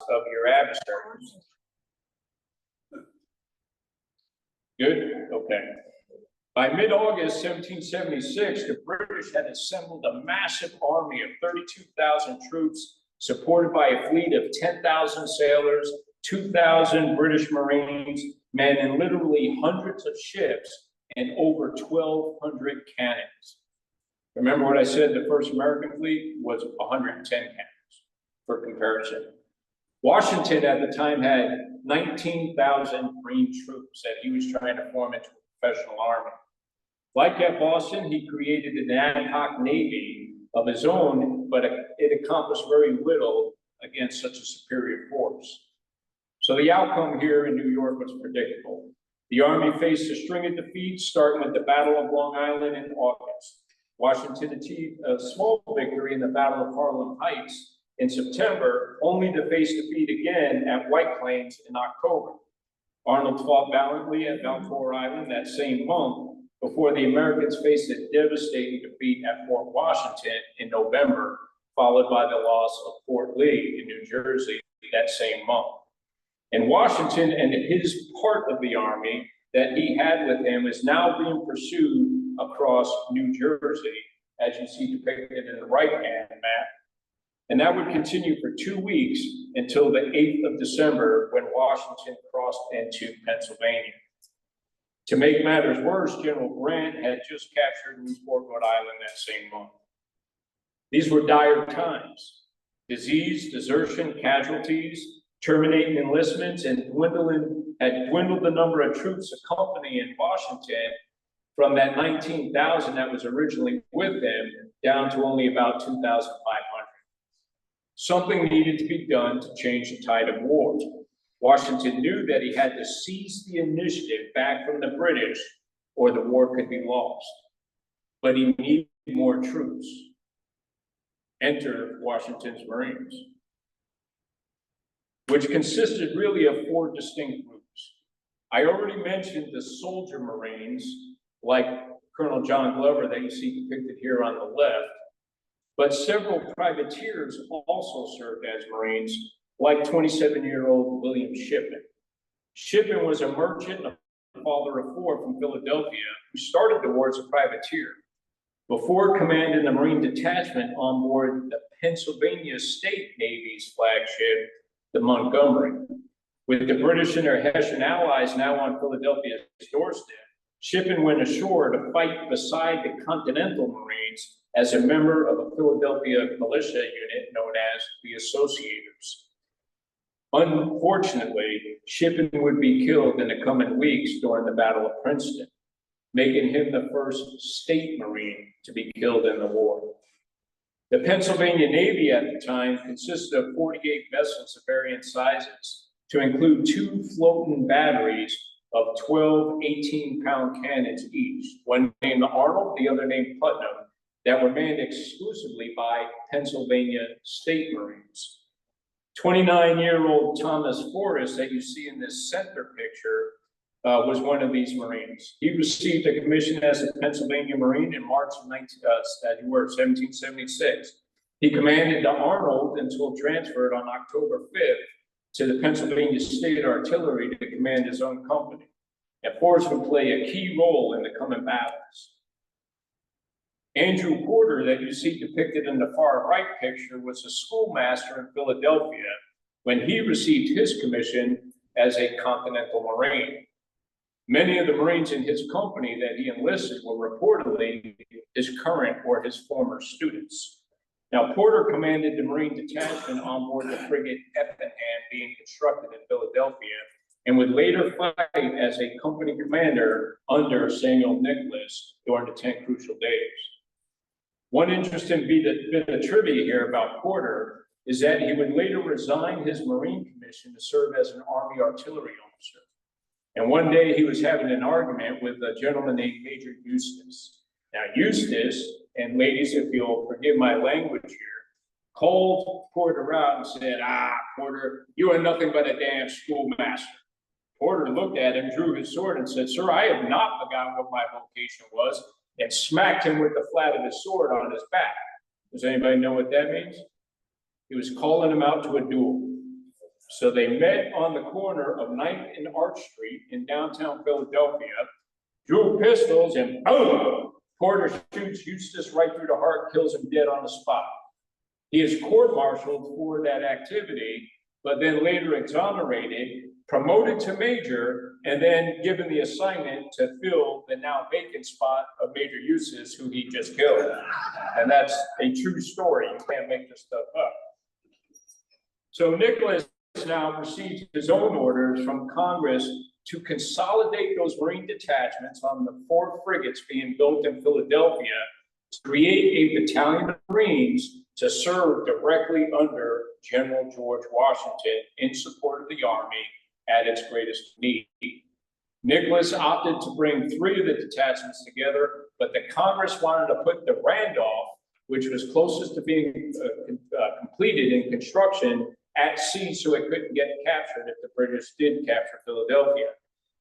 of your adversaries. Good? Okay. By mid-August 1776, the British had assembled a massive army of 32,000 troops, supported by a fleet of 10,000 sailors, 2,000 British Marines, men, and literally hundreds of ships and over 1,200 cannons. Remember what I said, the first American fleet was 110 cannons, for comparison. Washington at the time had 19,000 Marine troops that he was trying to form into a professional army. Like at Boston, he created an ad hoc navy of his own, but it accomplished very little against such a superior force. So the outcome here in New York was predictable. The Army faced a string of defeats, starting with the Battle of Long Island in August. Washington achieved a small victory in the Battle of Harlem Heights in September, only to face defeat again at White Plains in October. Arnold fought valiantly at Balfour Island that same month before the Americans faced a devastating defeat at Fort Washington in November, followed by the loss of Fort Lee in New Jersey that same month. And Washington and his part of the army that he had with him is now being pursued across New Jersey, as you see depicted in the right-hand map. And that would continue for 2 weeks until the 8th of December, when Washington crossed into Pennsylvania. To make matters worse, General Grant had just captured Newport, Rhode Island that same month. These were dire times. Disease, desertion, casualties, terminating enlistments, and had dwindled the number of troops accompanying Washington from that 19,000 that was originally with him down to only about 2,500. Something needed to be done to change the tide of war. Washington knew that he had to seize the initiative back from the British, or the war could be lost. But he needed more troops. Enter Washington's Marines, which consisted really of 4 distinct groups. I already mentioned the soldier Marines, like Colonel John Glover that you see depicted here on the left, but several privateers also served as Marines, like 27-year-old William Shippen. Shippen was a merchant and a father of 4 from Philadelphia who started the war as a privateer before commanding the Marine detachment on board the Pennsylvania State Navy's flagship, the Montgomery. With the British and their Hessian allies now on Philadelphia's doorstep, Shippen went ashore to fight beside the Continental Marines as a member of a Philadelphia militia unit known as the Associators. Unfortunately, Shippen would be killed in the coming weeks during the Battle of Princeton, making him the first state Marine to be killed in the war. The Pennsylvania Navy at the time consisted of 48 vessels of varying sizes, to include 2 floating batteries of 12 18-pound cannons each, one named Arnold, the other named Putnam, that were manned exclusively by Pennsylvania State Marines. 29-year-old Thomas Forrest that you see in this center picture was one of these Marines. He received a commission as a Pennsylvania Marine in March of 1776. He commanded the Arnold until transferred on October 5th to the Pennsylvania State Artillery to command his own company. And Forrest would play a key role in the coming battles. Andrew Porter, that you see depicted in the far right picture, was a schoolmaster in Philadelphia when he received his commission as a Continental Marine. Many of the Marines in his company that he enlisted were reportedly his current or his former students. Now, Porter commanded the Marine detachment on board the frigate Effingham being constructed in Philadelphia, and would later fight as a company commander under Samuel Nicholas during the 10 crucial days. One interesting bit of trivia here about Porter is that he would later resign his Marine commission to serve as an Army artillery officer. And one day he was having an argument with a gentleman named Major Eustace. Now, Eustace, and ladies, if you'll forgive my language here, called Porter out and said, Porter, you are nothing but a damn schoolmaster. Porter looked at him, drew his sword, and said, sir, I have not forgotten what my vocation was, and smacked him with the flat of his sword on his back. Does anybody know what that means? He was calling him out to a duel. So they met on the corner of 9th and Arch Street in downtown Philadelphia, drew pistols, and boom! Porter shoots Eustace right through the heart, kills him dead on the spot. He is court-martialed for that activity, but then later exonerated, promoted to major, and then given the assignment to fill the now vacant spot of Major Eustace, who he just killed. And that's a true story. You can't make this stuff up. So Nicholas now received his own orders from Congress to consolidate those Marine detachments on the 4 frigates being built in Philadelphia to create a battalion of Marines to serve directly under General George Washington in support of the Army at its greatest need. Nicholas opted to bring 3 of the detachments together, but the Congress wanted to put the Randolph, which was closest to being completed in construction, at sea so it couldn't get captured if the British did capture Philadelphia.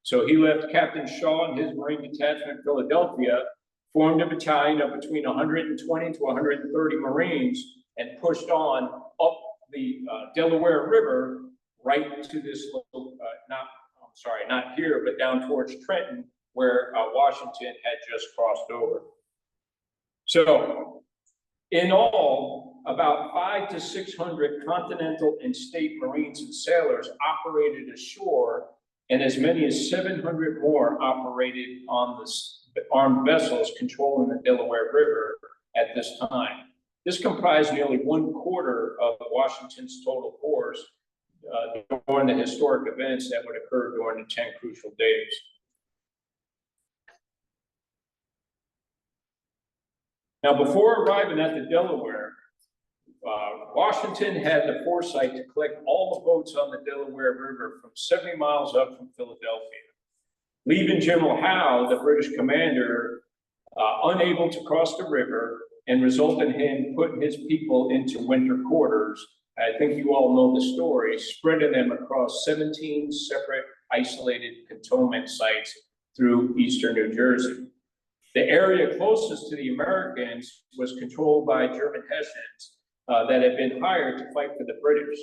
So he left Captain Shaw and his Marine detachment in Philadelphia, formed a battalion of between 120 to 130 Marines, and pushed on up the Delaware River right to this little, not here, but down towards Trenton, where Washington had just crossed over. So in all, about 500 to 600 Continental and State Marines and sailors operated ashore, and as many as 700 more operated on the armed vessels controlling the Delaware River at this time. This comprised nearly 1/4 of Washington's total force during the historic events that would occur during the 10 crucial days. Now, before arriving at the Delaware, Washington had the foresight to collect all the boats on the Delaware River from 70 miles up from Philadelphia, leaving General Howe, the British commander, unable to cross the river, and resulting in him putting his people into winter quarters. I think you all know the story, spreading them across 17 separate isolated cantonment sites through eastern New Jersey. The area closest to the Americans was controlled by German Hessians that had been hired to fight for the British.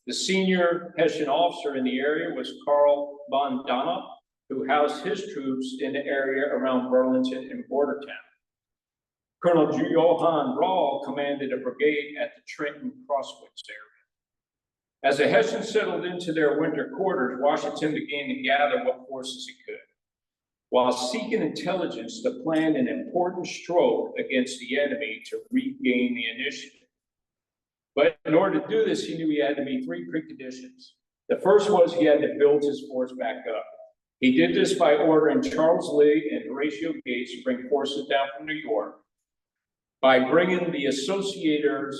The senior Hessian officer in the area was Karl von Donop, who housed his troops in the area around Burlington and Bordertown. Colonel Johann Rahl commanded a brigade at the Trenton Crosswinds area. As the Hessians settled into their winter quarters, Washington began to gather what forces he could, while seeking intelligence to plan an important stroke against the enemy to regain the initiative. But in order to do this, he knew he had to meet 3 preconditions. The first was he had to build his force back up. He did this by ordering Charles Lee and Horatio Gates to bring forces down from New York, by bringing the Associators,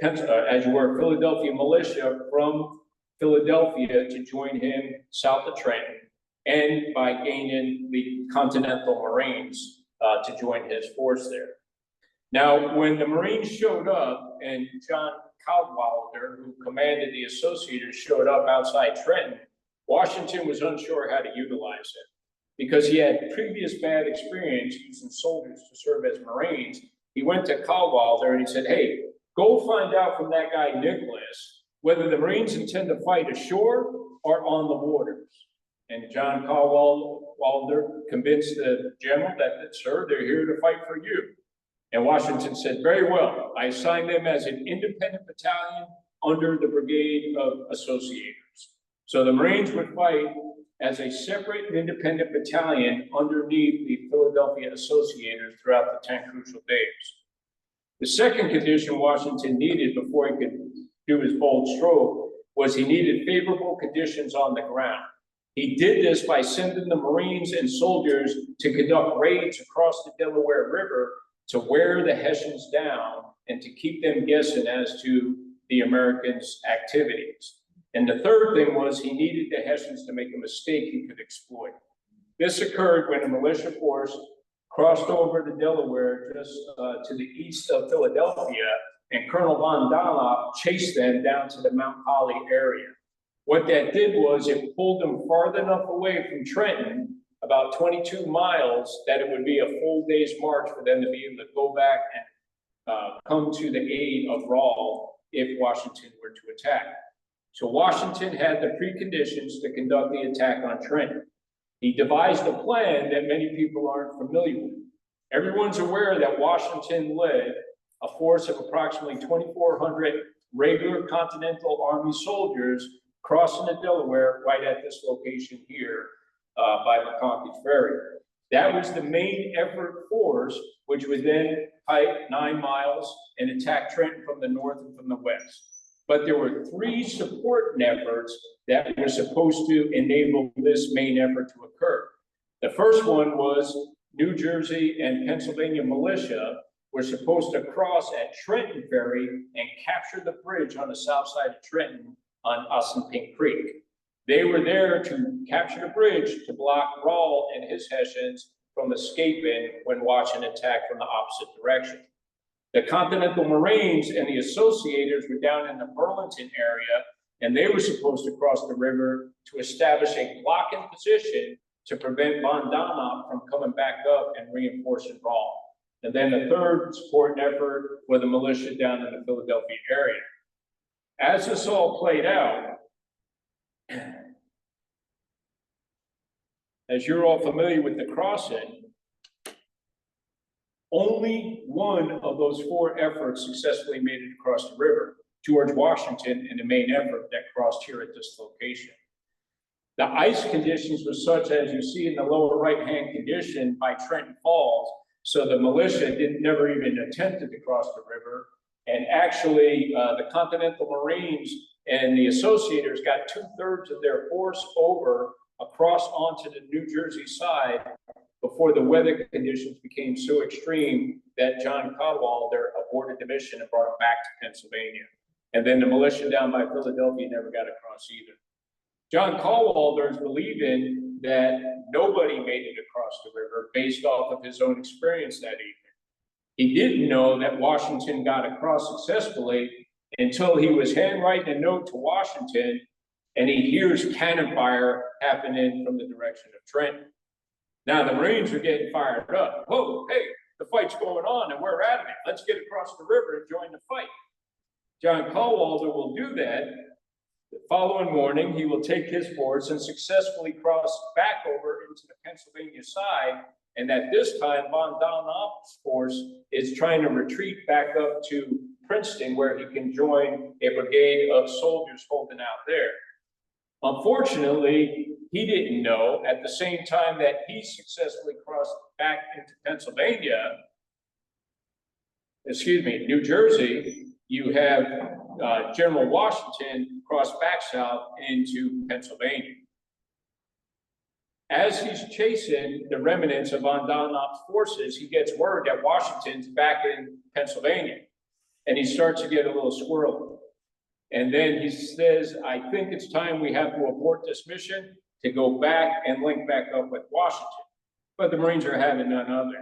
as you were, Philadelphia militia from Philadelphia to join him south of Trenton, and by gaining the Continental Marines to join his force there. Now, when the Marines showed up and John Cadwalader, who commanded the Associators, showed up outside Trenton, Washington was unsure how to utilize it because he had previous bad experience using soldiers to serve as Marines. He went to Cadwalader and he said, hey, go find out from that guy Nicholas whether the Marines intend to fight ashore or on the waters. And John Cadwalader convinced the general that, sir, they're here to fight for you. And Washington said, very well, I assigned them as an independent battalion under the brigade of Associators. So the Marines would fight as a separate and independent battalion underneath the Philadelphia Associators throughout the 10 crucial days. The second condition Washington needed before he could do his bold stroke was he needed favorable conditions on the ground. He did this by sending the Marines and soldiers to conduct raids across the Delaware River to wear the Hessians down and to keep them guessing as to the Americans' activities. And the third thing was he needed the Hessians to make a mistake he could exploit. This occurred when a militia force crossed over the Delaware just to the east of Philadelphia, and Colonel von Donop chased them down to the Mount Holly area. What that did was it pulled them far enough away from Trenton, about 22 miles, that it would be a full day's march for them to be able to go back and come to the aid of Rahl if Washington were to attack. So Washington had the preconditions to conduct the attack on Trenton. He devised a plan that many people aren't familiar with. Everyone's aware that Washington led a force of approximately 2,400 regular Continental Army soldiers crossing the Delaware right at this location here by McConkey's Ferry. That was the main effort force, which would then hike 9 miles and attack Trenton from the north and from the west. But there were 3 support efforts that were supposed to enable this main effort to occur. The first one was New Jersey and Pennsylvania militia were supposed to cross at Trenton Ferry and capture the bridge on the south side of Trenton on Assunpink Creek. They were there to capture the bridge to block Rahl and his Hessians from escaping when Washington attacked from the opposite direction. The Continental Marines and the Associators were down in the Burlington area, and they were supposed to cross the river to establish a blocking position to prevent von Donop from coming back up and reinforcing Rahl. And then the third support effort were the militia down in the Philadelphia area. As this all played out, as you're all familiar with the crossing, only one of those 4 efforts successfully made it across the river, George Washington and the main effort that crossed here at this location. The ice conditions were such as you see in the lower right-hand condition by Trenton Falls, so the militia never even attempted to cross the river. And actually, the Continental Marines and the Associators got 2/3 of their force over across onto the New Jersey side before the weather conditions became so extreme that John Cadwalder aborted the mission and brought it back to Pennsylvania. And then the militia down by Philadelphia never got across either. John Cadwalder is believing that nobody made it across the river based off of his own experience that evening. He didn't know that Washington got across successfully until he was handwriting a note to Washington and he hears cannon fire happening from the direction of Trenton. Now the Marines are getting fired up. Whoa, hey, the fight's going on and we're out of it. Let's get across the river and join the fight. John Cadwalder will do that. The following morning, he will take his force and successfully cross back over into the Pennsylvania side. And at this time, von Donop's force is trying to retreat back up to Princeton, where he can join a brigade of soldiers holding out there. Unfortunately, he didn't know at the same time that he successfully crossed back into Pennsylvania, New Jersey, you have General Washington cross back south into Pennsylvania. As he's chasing the remnants of von Donop's forces, he gets word that Washington's back in Pennsylvania, and he starts to get a little squirrely. And then he says, I think it's time we have to abort this mission to go back and link back up with Washington. But the Marines are having none of it.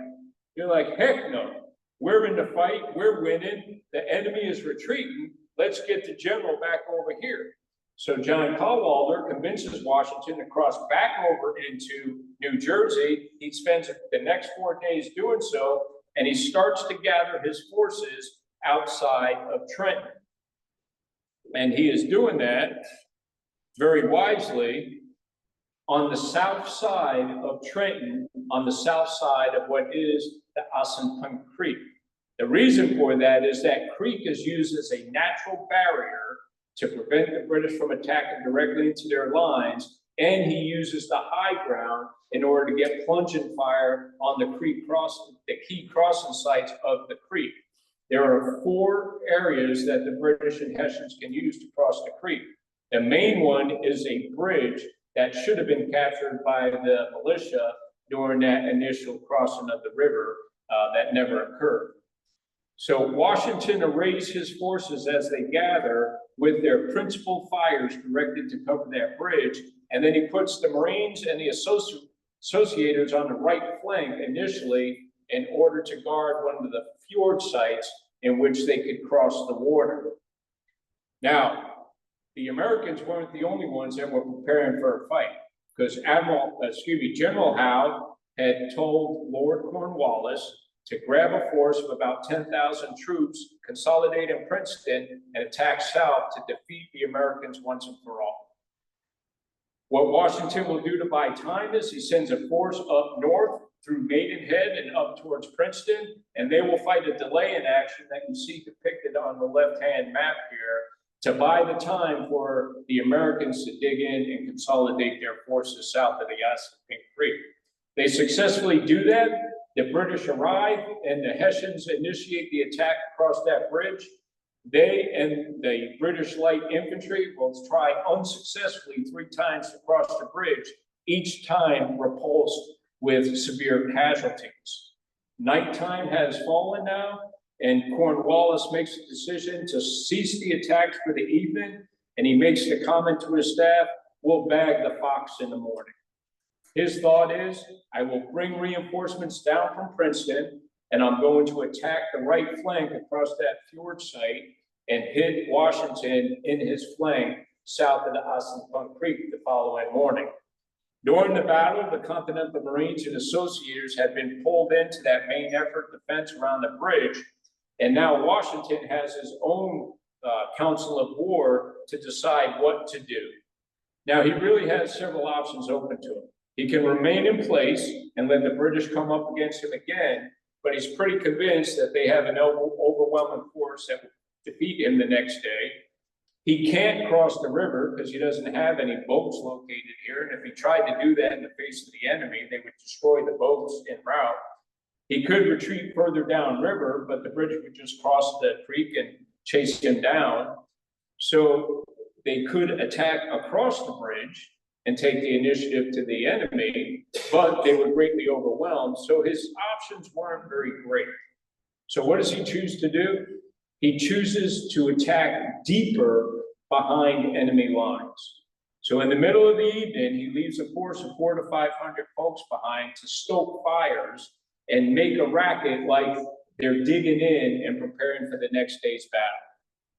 They're like, heck no, we're in the fight, we're winning, the enemy is retreating, let's get the general back over here. So John Cadwalder convinces Washington to cross back over into New Jersey. He spends the next 4 days doing so, and he starts to gather his forces outside of Trenton. And he is doing that very wisely on the south side of Trenton, on the south side of what is the Assunpink Creek. The reason for that is that creek is used as a natural barrier to prevent the British from attacking directly into their lines, and he uses the high ground in order to get plunging fire on the creek crossing, the key crossing sites of the creek. There are 4 areas that the British and Hessians can use to cross the creek. The main one is a bridge that should have been captured by the militia during that initial crossing of the river that never occurred. So Washington arrays his forces as they gather with their principal fires directed to cover that bridge, and then he puts the Marines and the Associators on the right flank initially in order to guard one of the fjord sites in which they could cross the water. Now, the Americans weren't the only ones that were preparing for a fight, because General Howe had told Lord Cornwallis to grab a force of about 10,000 troops, consolidate in Princeton, and attack south to defeat the Americans once and for all. What Washington will do to buy time is he sends a force up north through Maidenhead and up towards Princeton, and they will fight a delay in action that you see depicted on the left-hand map here to buy the time for the Americans to dig in and consolidate their forces south of the Assunpink Creek. They successfully do that. The British arrive and the Hessians initiate the attack across that bridge. They and the British light infantry will try unsuccessfully 3 times to cross the bridge, each time repulsed with severe casualties. Nighttime has fallen now, and Cornwallis makes a decision to cease the attacks for the evening, and he makes the comment to his staff, "We'll bag the fox in the morning." His thought is, I will bring reinforcements down from Princeton, and I'm going to attack the right flank across that fjord site and hit Washington in his flank south of the Assunpink Creek the following morning. During the battle, the Continental Marines and associators had been pulled into that main effort defense around the bridge, and now Washington has his own council of war to decide what to do. Now, he really has several options open to him. He can remain in place and let the British come up against him again, but he's pretty convinced that they have an overwhelming force that will defeat him the next day. He can't cross the river because he doesn't have any boats located here, and if he tried to do that in the face of the enemy, they would destroy the boats en route. He could retreat further downriver, but the British would just cross the creek and chase him down. So they could attack across the bridge and take the initiative to the enemy, but they were greatly overwhelmed. So his options weren't very great. So what does he choose to do? He chooses to attack deeper behind enemy lines. So in the middle of the evening, he leaves a force of 400 to 500 folks behind to stoke fires and make a racket like they're digging in and preparing for the next day's battle.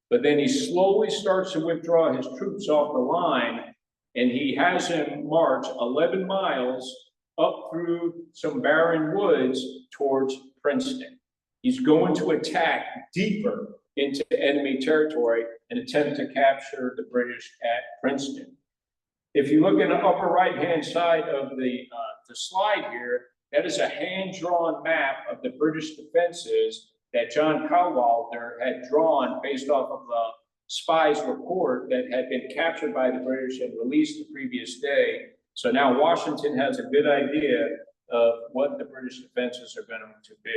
But then he slowly starts to withdraw his troops off the line, and he has him march 11 miles up through some barren woods towards Princeton. He's going to attack deeper into enemy territory and attempt to capture the British at Princeton. If you look in the upper right-hand side of the slide here, that is a hand-drawn map of the British defenses that John Cadwalader had drawn based off of the spy's report that had been captured by the British and released the previous day. So now Washington has a good idea of what the British defenses are going to be.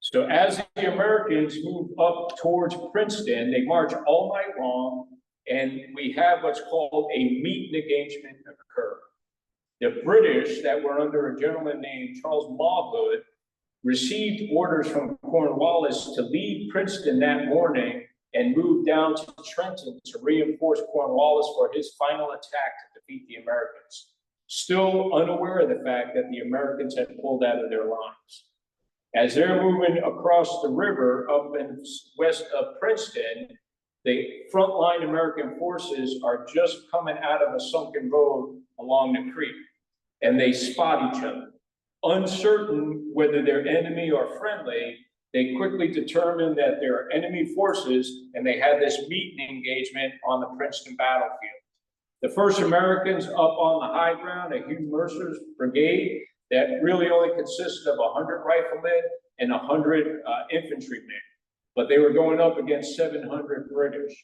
So as the Americans move up towards Princeton, they march all night long, and we have what's called a meet engagement occur. The British that were under a gentleman named Charles Mawhood received orders from Cornwallis to leave Princeton that morning and move down to Trenton to reinforce Cornwallis for his final attack to defeat the Americans, still unaware of the fact that the Americans had pulled out of their lines. As they're moving across the river up and west of Princeton, the frontline American forces are just coming out of a sunken road along the creek, and they spot each other. Uncertain whether they're enemy or friendly, they quickly determine that they're enemy forces, and they had this meeting engagement on the Princeton battlefield. The first Americans up on the high ground, a Hugh Mercer's brigade, that really only consisted of 100 riflemen and 100 infantrymen, but they were going up against 700 British.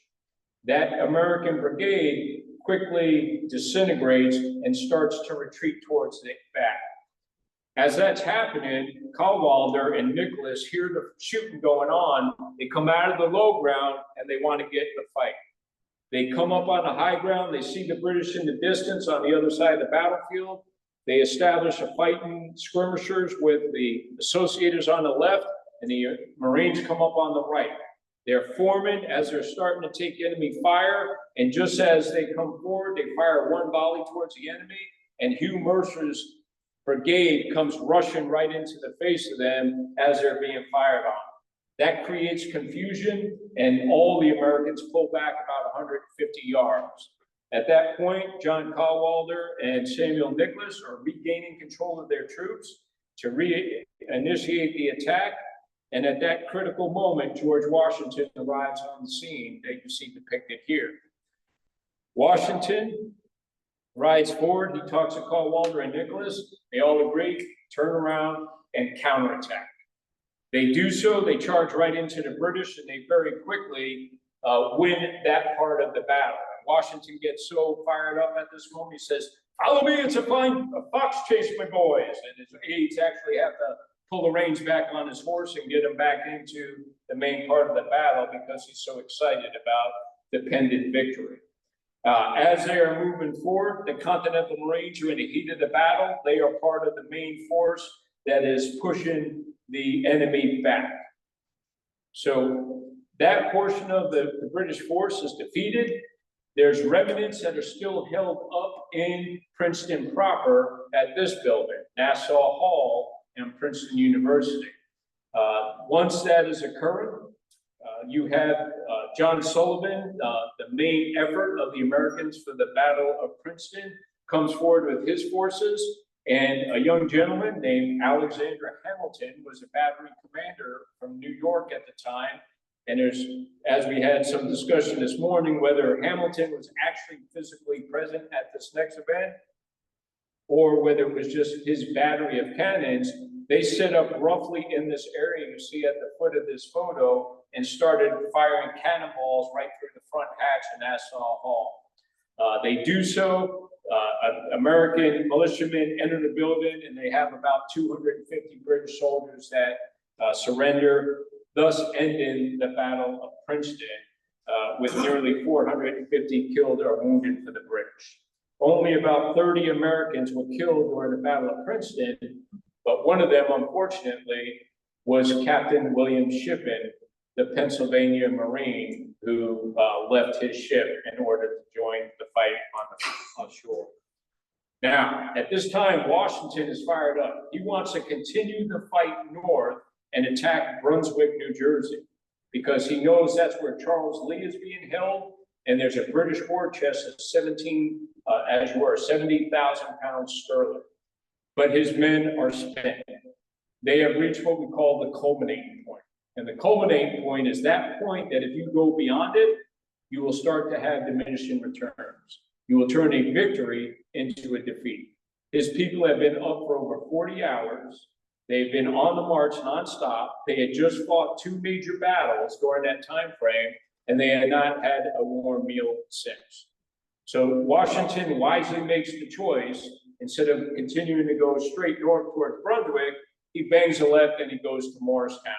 That American brigade quickly disintegrates and starts to retreat towards the back. As that's happening, Cadwalader and Nicholas hear the shooting going on. They come out of the low ground and they want to get in the fight. They come up on the high ground. They see the British in the distance on the other side of the battlefield. They establish a fighting skirmishers with the associators on the left, and the Marines come up on the right. They're forming as they're starting to take enemy fire, and just as they come forward, they fire one volley towards the enemy, and Hugh Mercer's brigade comes rushing right into the face of them as they're being fired on. That creates confusion, and all the Americans pull back about 150 yards. At that point, John Cadwalader and Samuel Nicholas are regaining control of their troops, to reinitiate the attack. And at that critical moment, George Washington arrives on the scene that you see depicted here. Washington rides forward. He talks to Cadwalader and Nicholas. They all agree, turn around and counterattack. They do so. They charge right into the British, and they very quickly win that part of the battle. And Washington gets so fired up at this moment, he says, "Follow me, it's a fox chase, my boys." And his aides actually have to pull the reins back on his horse and get him back into the main part of the battle because he's so excited about the pending victory. As they are moving forward, the Continental Marines are in the heat of the battle. They are part of the main force that is pushing the enemy back. So that portion of the British force is defeated. There's remnants that are still held up in Princeton proper at this building, Nassau Hall and Princeton University. Once that is occurring, you have John Sullivan, the main effort of the Americans for the Battle of Princeton, comes forward with his forces, and a young gentleman named Alexander Hamilton was a battery commander from New York at the time. And there's, as we had some discussion this morning, whether Hamilton was actually physically present at this next event, or whether it was just his battery of cannons. They set up roughly in this area you see at the foot of this photo and started firing cannonballs right through the front hatch in Nassau Hall. They do so, American militiamen enter the building, and they have about 250 British soldiers that surrender, thus ending the Battle of Princeton with nearly 450 killed or wounded for the British. Only about 30 Americans were killed during the Battle of Princeton, but one of them, unfortunately, was Captain William Shippen, the Pennsylvania Marine, who left his ship in order to join the fight on the shore. Now, at this time, Washington is fired up. He wants to continue the fight north and attack Brunswick, New Jersey, because he knows that's where Charles Lee is being held, and there's a British war chest of 70,000 pounds sterling. But his men are spent. They have reached what we call the culminating point. And the culminating point is that point that if you go beyond it, you will start to have diminishing returns. You will turn a victory into a defeat. His people have been up for over 40 hours. They've been on the march nonstop. They had just fought 2 major battles during that time frame, and they had not had a warm meal since. So Washington wisely makes the choice. Instead of continuing to go straight north towards Brunswick, he bangs a left and he goes to Morristown.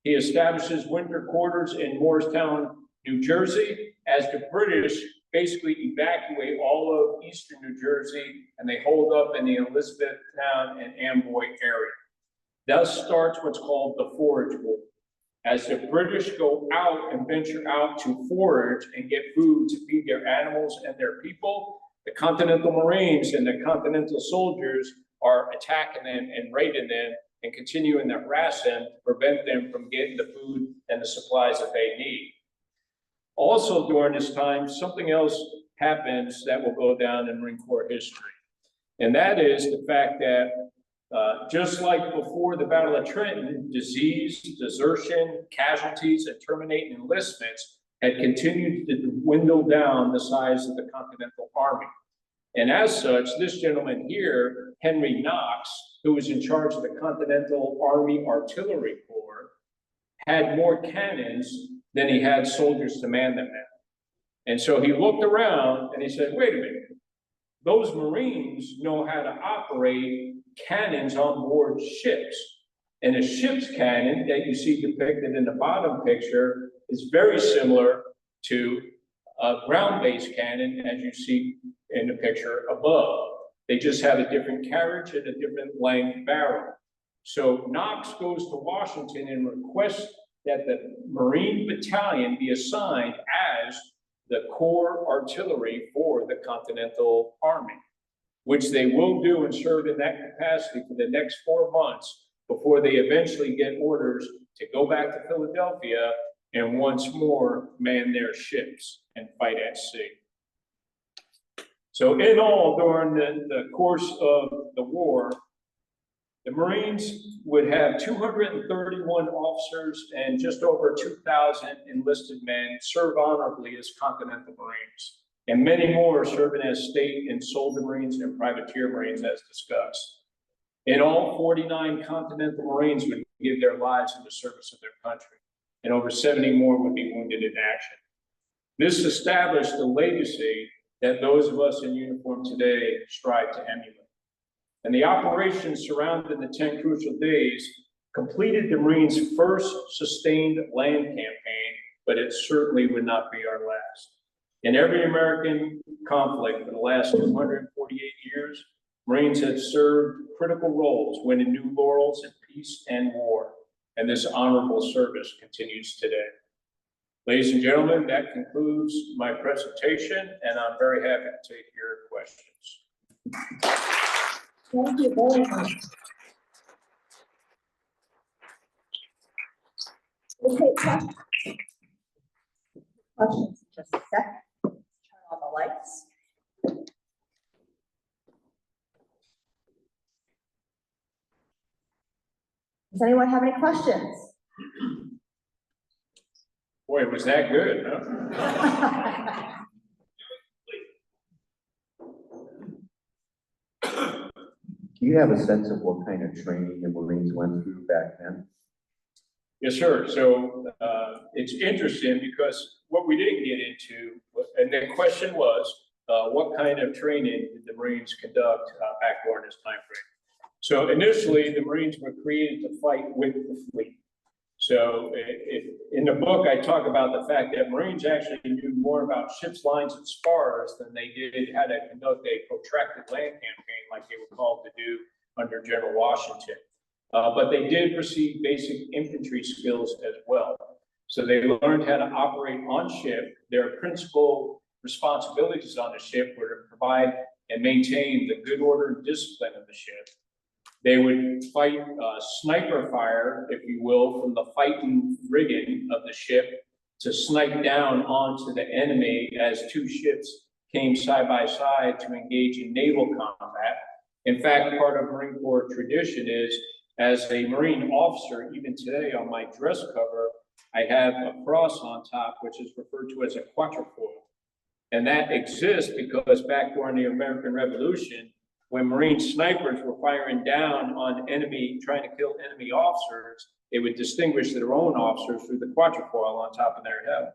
He establishes winter quarters in Morristown, New Jersey, as the British basically evacuate all of eastern New Jersey, and they hold up in the Elizabethtown and Amboy area. Thus starts what's called the Forage War. As the British go out and venture out to forage and get food to feed their animals and their people, the Continental Marines and the Continental soldiers are attacking them and raiding them and continuing to harass them to prevent them from getting the food and the supplies that they need. Also during this time, something else happens that will go down in Marine Corps history. And that is the fact that just like before the Battle of Trenton, disease, desertion, casualties, and terminating enlistments had continued to dwindle down the size of the Continental Army. And as such, this gentleman here, Henry Knox, who was in charge of the Continental Army Artillery Corps, had more cannons than he had soldiers to man them at. And so he looked around and he said, wait a minute, those Marines know how to operate cannons on board ships. And a ship's cannon that you see depicted in the bottom picture is very similar to a ground-based cannon as you see in the picture above. They just have a different carriage and a different length barrel. So Knox goes to Washington and requests that the Marine Battalion be assigned as the Corps Artillery for the Continental Army, which they will do and serve in that capacity for the next 4 months before they eventually get orders to go back to Philadelphia and once more man their ships and fight at sea. So in all, during the course of the war, The Marines would have 231 officers and just over 2,000 enlisted men serve honorably as Continental Marines, and many more serving as state and soldier Marines and privateer Marines as discussed. In all, 49 Continental Marines would give their lives in the service of their country, and over 70 more would be wounded in action. This established the legacy that those of us in uniform today strive to emulate. And the operations surrounding the 10 crucial days completed the Marines' first sustained land campaign, but it certainly would not be our last. In every American conflict for the last 248 years, Marines have served critical roles, winning new laurels in peace and war, and this honorable service continues today. Ladies and gentlemen, that concludes my presentation, and I'm very happy to take your questions. Thank you very much. We'll take questions. Questions in just a sec. Turn on the lights. Does anyone have any questions? Boy, was that good, huh? Do you have a sense of what kind of training the Marines went through back then? Yes, sir. So it's interesting because what we didn't get into, and the question was, what kind of training did the Marines conduct back during this time frame? So initially, the Marines were created to fight with the fleet. So in the book, I talk about the fact that Marines actually knew more about ships, lines, and spars than they did how to conduct a protracted land campaign like they were called to do under General Washington. But they did receive basic infantry skills as well. So they learned how to operate on ship. Their principal responsibilities on the ship were to provide and maintain the good order and discipline of the ship. They would fight sniper fire, if you will, from the fighting rigging of the ship to snipe down onto the enemy as two ships came side by side to engage in naval combat. In fact, part of Marine Corps tradition is, as a Marine officer, even today on my dress cover, I have a cross on top, which is referred to as a quatrefoil. And that exists because back during the American Revolution, when Marine snipers were firing down on enemy, trying to kill enemy officers, they would distinguish their own officers through the quatrefoil on top of their head.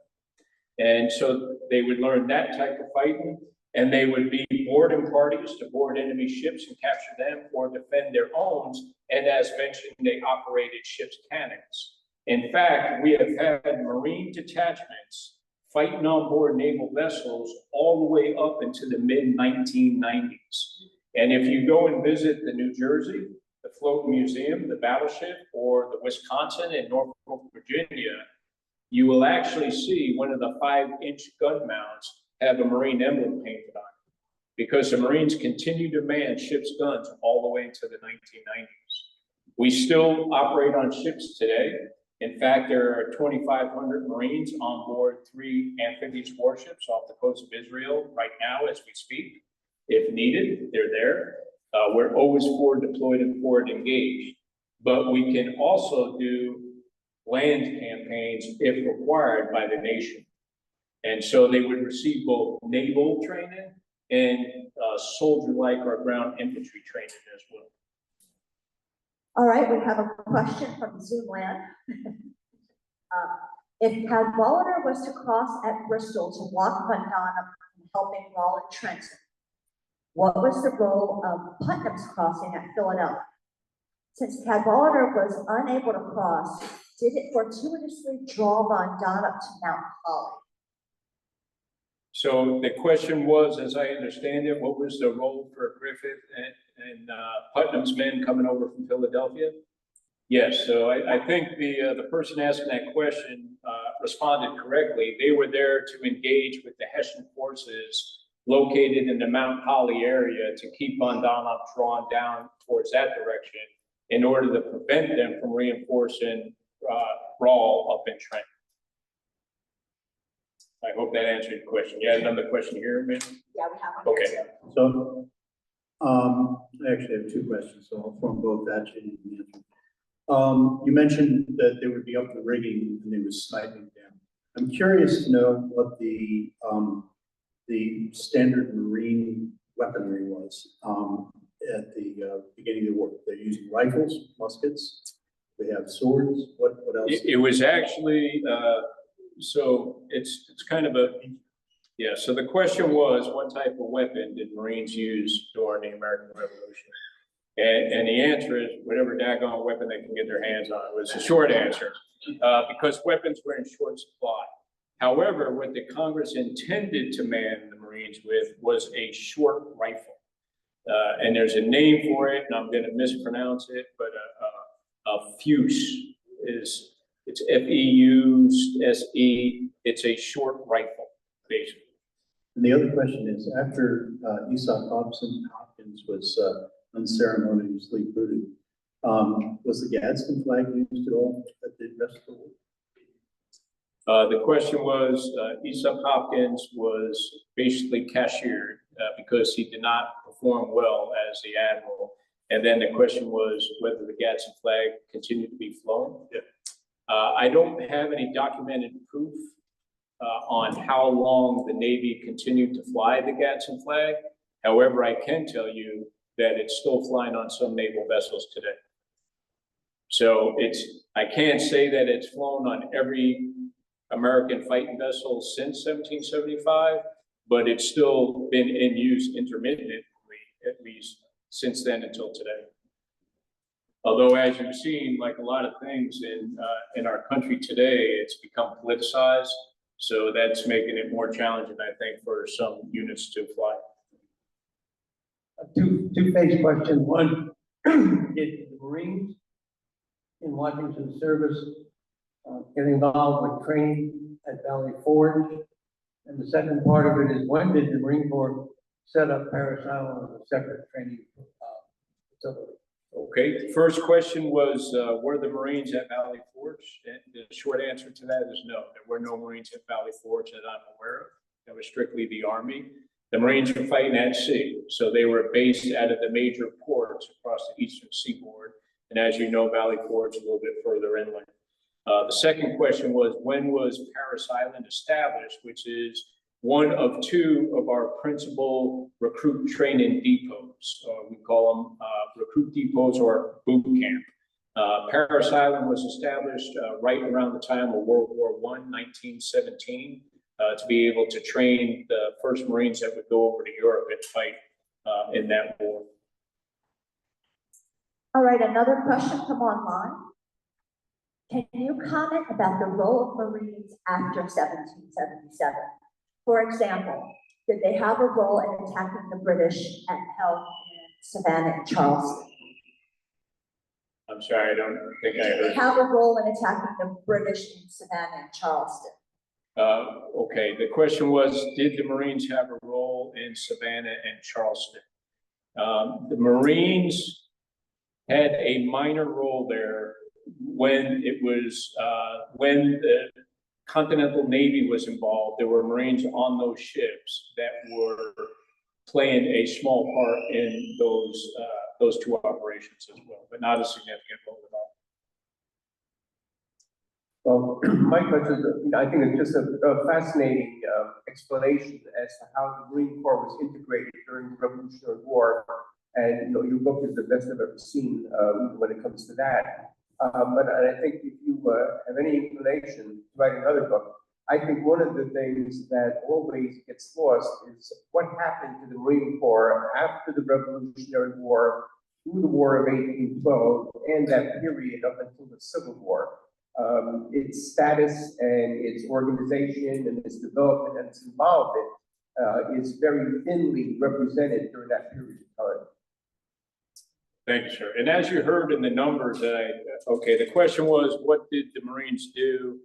And so they would learn that type of fighting, and they would be boarding parties to board enemy ships and capture them or defend their own. And as mentioned, they operated ships' cannons. In fact, we have had Marine detachments fighting on board naval vessels all the way up into the mid-1990s. And if you go and visit the New Jersey, the Float Museum, the battleship, or the Wisconsin and Norfolk, Virginia, you will actually see one of the 5-inch gun mounts have a Marine emblem painted on it, because the Marines continue to man ships' guns all the way into the 1990s. We still operate on ships today. In fact, there are 2,500 Marines on board 3 amphibious warships off the coast of Israel right now as we speak. If needed, they're there. We're always forward deployed and forward engaged, but we can also do land campaigns if required by the nation. And so they would receive both naval training and soldier-like or ground infantry training as well. All right, we have a question from Zoom land. If Cadwalader was to cross at Bristol to block Van Dorn from helping Raleigh Trenton, what was the role of Putnam's crossing at Philadelphia? Since Cadwalader was unable to cross, did it fortuitously draw Van Dorn up to Mount Holly? So the question was, as I understand it, what was the role for Griffith and Putnam's men coming over from Philadelphia? Yes, so I think the person asking that question responded correctly. They were there to engage with the Hessian forces located in the Mount Holly area to keep Von Donop drawn down towards that direction in order to prevent them from reinforcing Rawl up in Trenton. I hope that answered your question. You had another question here, man? Yeah, we have one. Okay. So I actually have two questions, so I'll throw them both at you. And you can answer. You mentioned that they would be up the rigging and they were sniping down. I'm curious to know what the standard Marine weaponry was at the beginning of the war. They're using rifles, muskets. They have swords. What else? It was actually, so it's kind of a, yeah, so the question was, what type of weapon did Marines use during the American Revolution? And the answer is whatever daggone weapon they can get their hands on was the short answer, because weapons were in short supply. However, what the Congress intended to man the Marines with was a short rifle. And there's a name for it, and I'm going to mispronounce it, but a fuse is, it's F-E-U-S-E. It's a short rifle, basically. And the other question is, after Esau Hopkins was unceremoniously booted, was the Gadsden flag used at all at the rest of the war? The question was, Esau Hopkins was basically cashiered because he did not perform well as the admiral. And then the question was whether the Gadsden flag continued to be flown. Yeah. I don't have any documented proof on how long the Navy continued to fly the Gadsden flag. However, I can tell you that it's still flying on some naval vessels today. So I can't say that it's flown on every American fighting vessel since 1775, but it's still been in use intermittently, at least since then until today. Although, as you've seen, like a lot of things in our country today, it's become politicized. So that's making it more challenging, I think, for some units to fly. Two-phase question. One, did the Marines in Washington service get involved with training at Valley Forge? And the second part of it is, when did the Marine Corps set up Parris Island as a separate training facility? Okay, first question was, were the Marines at Valley Forge? And the short answer to that is no. There were no Marines at Valley Forge that I'm aware of. That was strictly the Army. The Marines were fighting at sea, so they were based out of the major ports across the eastern seaboard. And as you know, Valley Forge is a little bit further inland. The second question was, when was Parris Island established, which is one of two of our principal recruit training depots. We call them recruit depots or boot camp. Parris Island was established right around the time of World War I, 1917, to be able to train the first Marines that would go over to Europe and fight in that war. All right, another question from online. Can you comment about the role of Marines after 1777? For example, did they have a role in attacking the British at Helm in Savannah and Charleston? I'm sorry, I don't think I Did they heard. have a role in attacking the British in Savannah and Charleston? Okay, the question was, did the Marines have a role in Savannah and Charleston? The Marines had a minor role there when it was, when the Continental Navy was involved. There were Marines on those ships that were playing a small part in those two operations as well, but not a significant role at all. Well, my question is, I think it's just a fascinating explanation as to how the Marine Corps was integrated during the Revolutionary War. And your book is the best I've ever seen when it comes to that. But I think if you have any inclination to write another book, I think one of the things that always gets lost is what happened to the Marine Corps after the Revolutionary War, through the War of 1812, and that period up until the Civil War. Its status and its organization and its development and its involvement is very thinly represented during that period of time. Thank you, sir. And as you heard in the numbers, the question was, what did the Marines do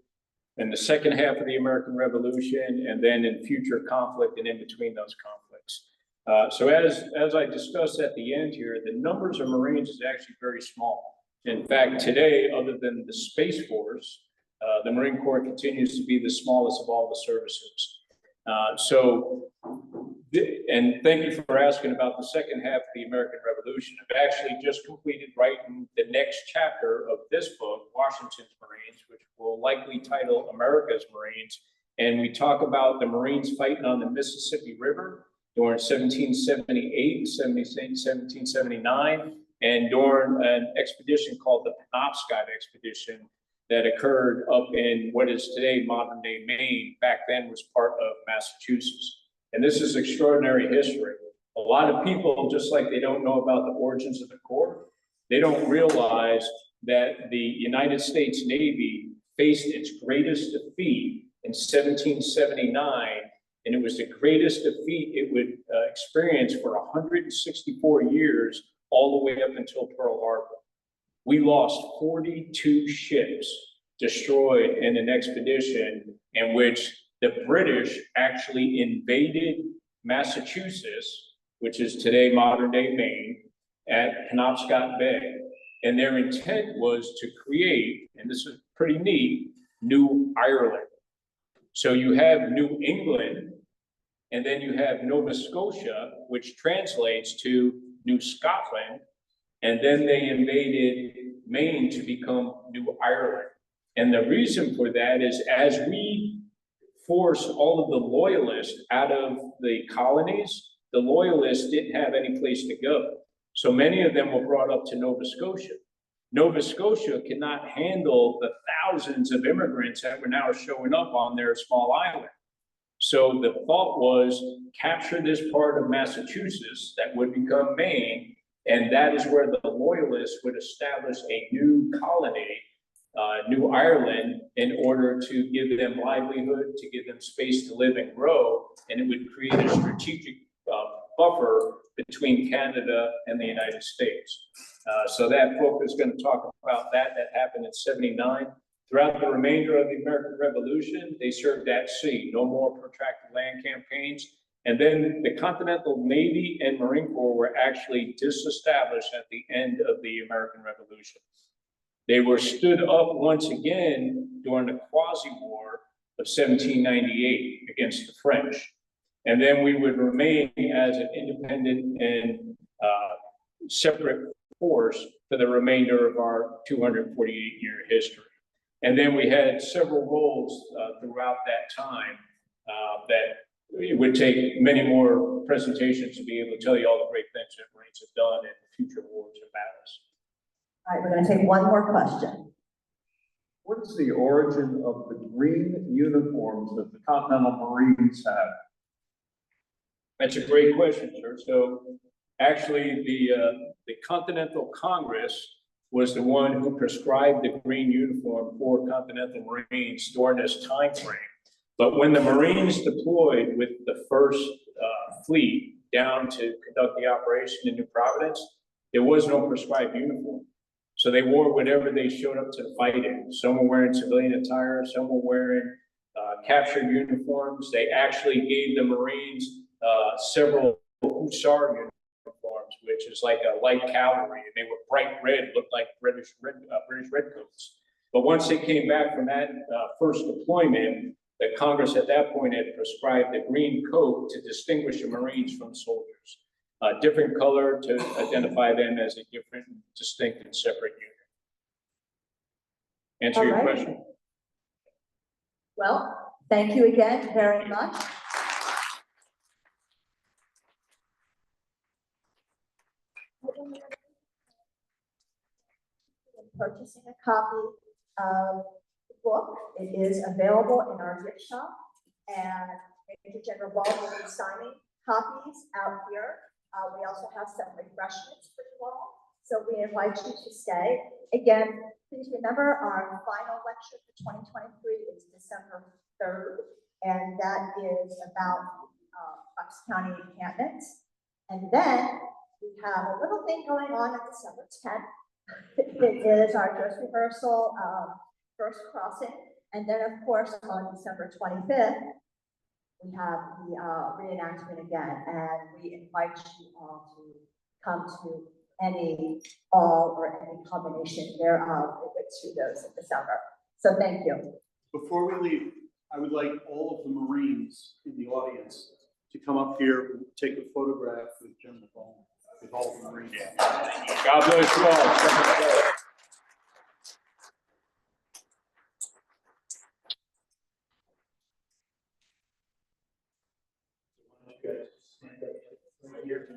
in the second half of the American Revolution and then in future conflict and in between those conflicts? So as I discussed at the end here, the numbers of Marines is actually very small. In fact, today, other than the Space Force, the Marine Corps continues to be the smallest of all the services. So And thank you for asking about the second half of the American Revolution. I've actually just completed writing the next chapter of this book, Washington's Marines, which will likely title America's Marines. And we talk about the Marines fighting on the Mississippi River during 1778, 1779, and during an expedition called the Penobscot Expedition that occurred up in what is today modern-day Maine, back then was part of Massachusetts. And this is extraordinary history. A lot of people, just like they don't know about the origins of the Corps, they don't realize that the United States Navy faced its greatest defeat in 1779, and it was the greatest defeat it would experience for 164 years, all the way up until Pearl Harbor. We lost 42 ships destroyed in an expedition in which the British actually invaded Massachusetts, which is today modern-day Maine, at Penobscot Bay. And their intent was to create, and this is pretty neat, New Ireland. So you have New England, and then you have Nova Scotia, which translates to New Scotland, and then they invaded Maine to become New Ireland. And the reason for that is as we forced all of the loyalists out of the colonies, the loyalists didn't have any place to go. So many of them were brought up to Nova Scotia. Nova Scotia could not handle the thousands of immigrants that were now showing up on their small island. So the thought was capture this part of Massachusetts that would become Maine, and that is where the loyalists would establish a new colony, New Ireland, in order to give them livelihood, to give them space to live and grow, and it would create a strategic buffer between Canada and the United States. So that book is going to talk about that. That happened in '79. Throughout the remainder of the American Revolution, they served at sea, no more protracted land campaigns. And then the Continental Navy and Marine Corps were actually disestablished at the end of the American Revolution. They were stood up once again during the quasi-war of 1798 against the French. And then we would remain as an independent and separate force for the remainder of our 248-year history. And then we had several roles throughout that time that it would take many more presentations to be able to tell you all the great things that Marines have done in future wars and battles. All right, we're going to take one more question. What is the origin of the green uniforms that the Continental Marines have? That's a great question, sir. So actually the Continental Congress was the one who prescribed the green uniform for Continental Marines during this time frame. But when the Marines deployed with the first fleet down to conduct the operation in New Providence, there was no prescribed uniform. So they wore whatever they showed up to the fight in. Some were wearing civilian attire, some were wearing captured uniforms. They actually gave the Marines several hussar uniforms, which is like a light cavalry, and they were bright red, looked like British redcoats. But once they came back from that first deployment, the Congress at that point had prescribed the green coat to distinguish the Marines from soldiers. A different color to identify them as a different, distinct, and separate unit. Answer your question? Well, thank you again very much. Purchasing a copy of the book. It is available in our gift shop, and Major General Bohm will be signing copies out here. We also have some refreshments for you all, so we invite you to stay. Again, please remember our final lecture for 2023 is December 3rd, and that is about Bucks County encampments. And then we have a little thing going on December 10th. It is our dress rehearsal, first crossing, and then of course on December 25th, we have the reenactment again, and we invite you all to come to all or any combination thereof if it's through those in December. So thank you. Before we leave, I would like all of the Marines in the audience to come up here, take a photograph with General Bohm, with all the Marines. God bless you all. Right here.